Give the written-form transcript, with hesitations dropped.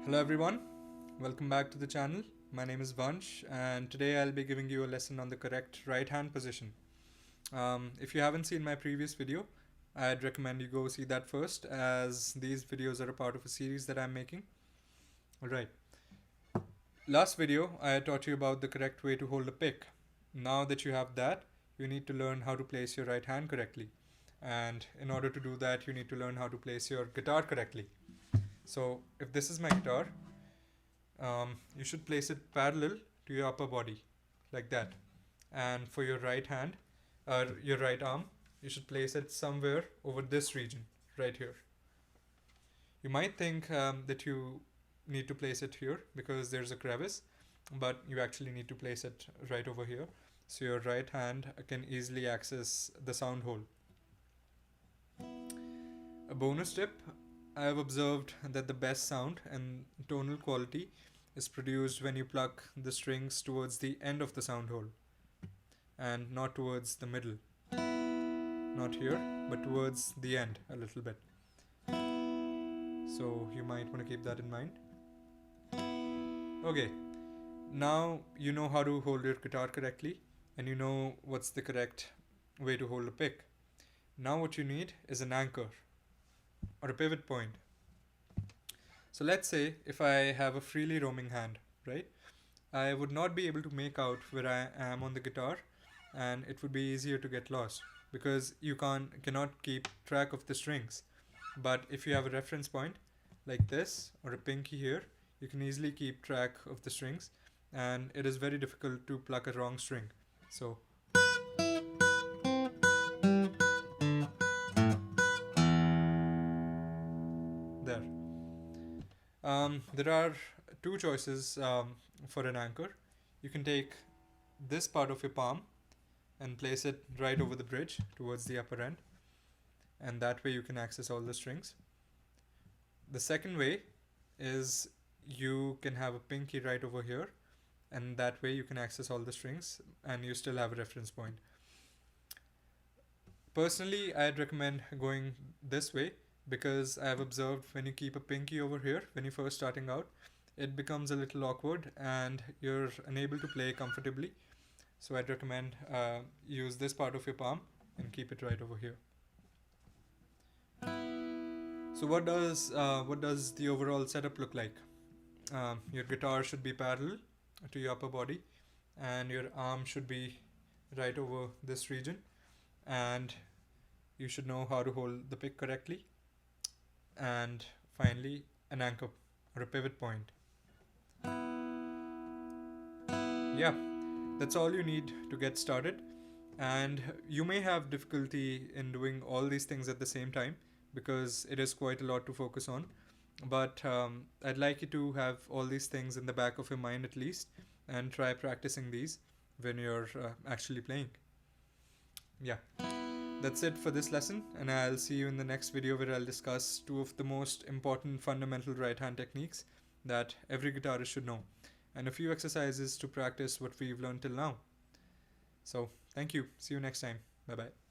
Hello everyone, welcome back to the channel. My name is Vansh and today I'll be giving you a lesson on the correct right hand position. If you haven't seen my previous video, I'd recommend you go see that first, as these videos are a part of a series that I'm making. Alright, last video I taught you about the correct way to hold a pick. Now that you have that, you need to learn how to place your right hand correctly. And in order to do that, you need to learn how to place your guitar correctly. So if this is my guitar, you should place it parallel to your upper body, like that. And for your right hand, or your right arm, you should place it somewhere over this region, right here. You might think that you need to place it here because there's a crevice, but you actually need to place it right over here, so your right hand can easily access the sound hole. A bonus tip: I have observed that the best sound and tonal quality is produced when you pluck the strings towards the end of the sound hole and not towards the middle. Not here, but towards the end a little bit. So you might want to keep that in mind. Okay, now you know how to hold your guitar correctly and you know what's the correct way to hold a pick. Now what you need is an anchor or a pivot point. So let's say if I have a freely roaming hand, right? I would not be able to make out where I am on the guitar, and it would be easier to get lost because you cannot keep track of the strings. But if you have a reference point like this or a pinky here, you can easily keep track of the strings, and it is very difficult to pluck a wrong string. So there. There are two choices for an anchor. You can take this part of your palm and place it right over the bridge towards the upper end, and that way you can access all the strings. The second way is you can have a pinky right over here, and that way you can access all the strings and you still have a reference point. Personally, I'd recommend going this way because I have observed when you keep a pinky over here when you're first starting out, it becomes a little awkward and you're unable to play comfortably. So I'd recommend use this part of your palm and keep it right over here. So what does the overall setup look like? Your guitar should be parallel to your upper body, and your arm should be right over this region, and you should know how to hold the pick correctly. And finally, an anchor or a pivot point. Yeah, that's all you need to get started. And you may have difficulty in doing all these things at the same time because it is quite a lot to focus on. But I'd like you to have all these things in the back of your mind at least, and try practicing these when you're actually playing. Yeah, that's it for this lesson, and I'll see you in the next video where I'll discuss two of the most important fundamental right hand techniques that every guitarist should know, and a few exercises to practice what we've learned till now. So thank you, see you next time, bye bye.